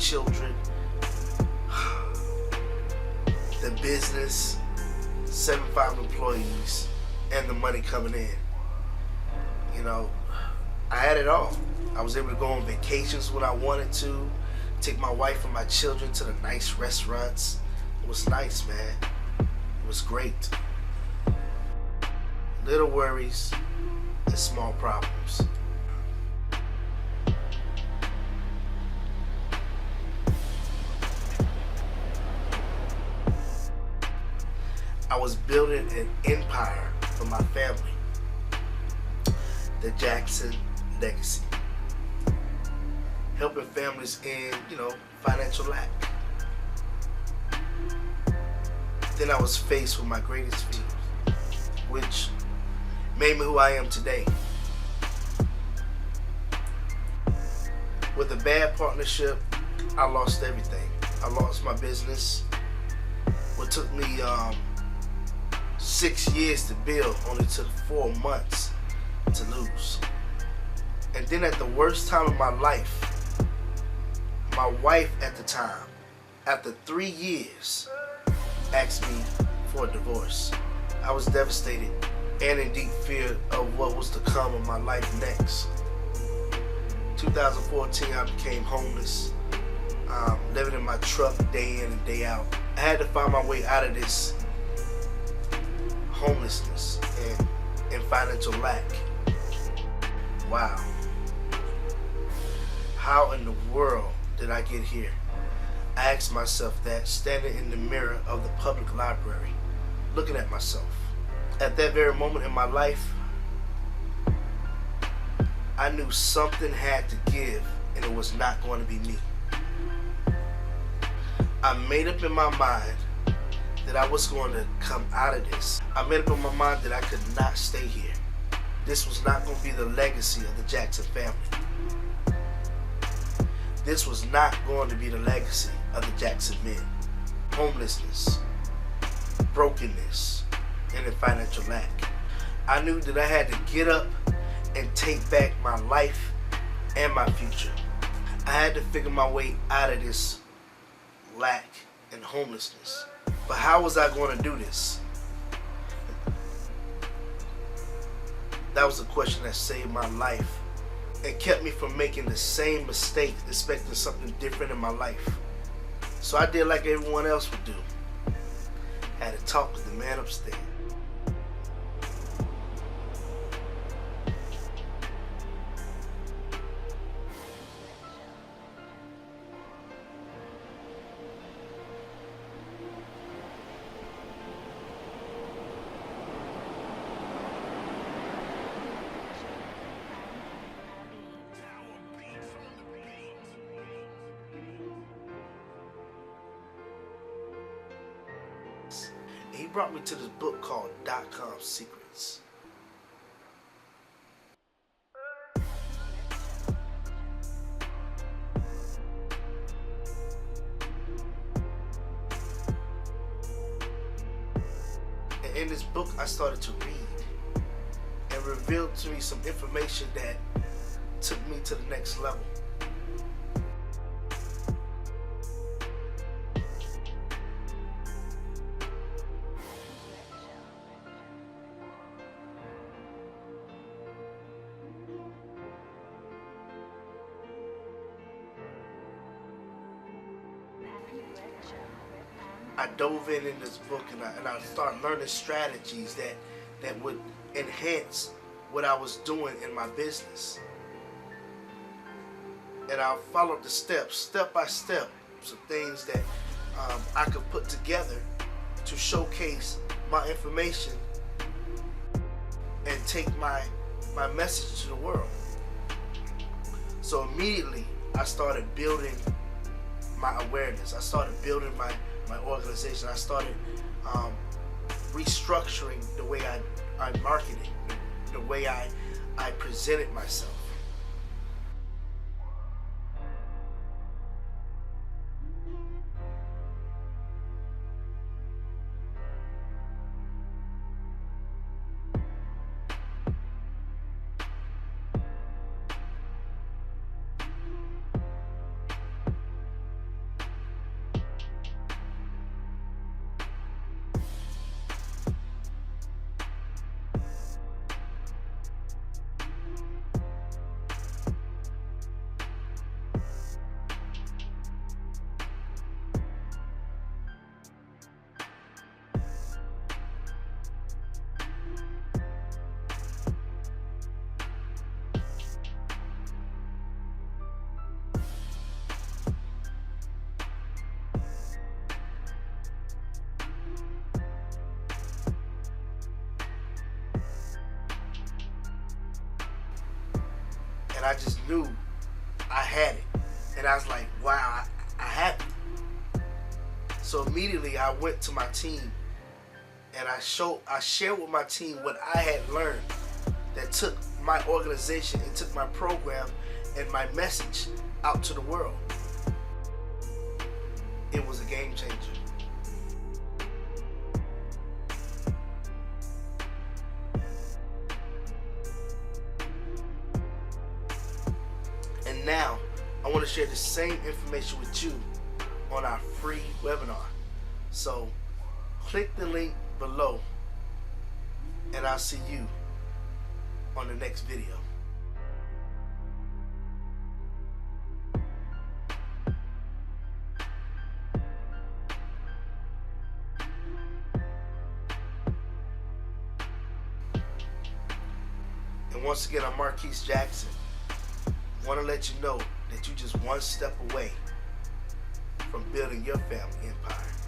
children, the business, 75 employees, and the money coming in. You know, I had it all. I was able to go on vacations when I wanted to, take my wife and my children to the nice restaurants. It was nice, man. It was great. Little worries and small problems. I was building an empire for my family. The Jackson legacy. Helping families in, financial lack. Then I was faced with my greatest fears, which made me who I am today. With a bad partnership, I lost everything. I lost my business. What took me 6 years to build only took 4 months to lose. And then at the worst time of my life, my wife at the time, after 3 years, asked me for a divorce. I was devastated and in deep fear of what was to come in my life next. 2014, I became homeless, living in my truck day in and day out. I had to find my way out of this homelessness and financial lack. Wow. How in the world did I get here? I asked myself that standing in the mirror of the public library, looking at myself. At that very moment in my life, I knew something had to give and it was not going to be me. I made up in my mind that I was going to come out of this. I made up in my mind that I could not stay here. This was not going to be the legacy of the Jackson family. This was not going to be the legacy of the Jackson men. Homelessness, brokenness, and in financial lack. I knew that I had to get up and take back my life and my future. I had to figure my way out of this lack and homelessness. But how was I going to do this? That was the question that saved my life and kept me from making the same mistake, expecting something different in my life. So I did like everyone else would do. Had to talk with the man upstairs. He brought me to this book called .com Secrets. And in this book, I started to read and revealed to me some information that took me to the next level. I dove in this book and I started learning strategies that would enhance what I was doing in my business. And I followed the steps, step by step, some things that I could put together to showcase my information and take my message to the world. So immediately I started building my awareness. I started building my organization. I started restructuring the way I marketed, the way I presented myself. and I just knew I had it. And I was like, wow, I have it. So immediately I went to my team and I shared with my team what I had learned that took my organization and took my program and my message out to the world. It was a game changer. And now I want to share the same information with you on our free webinar. So click the link below and I'll see you on the next video. And once again, I'm Marquis Jackson. I want to let you know that you're just one step away from building your family empire.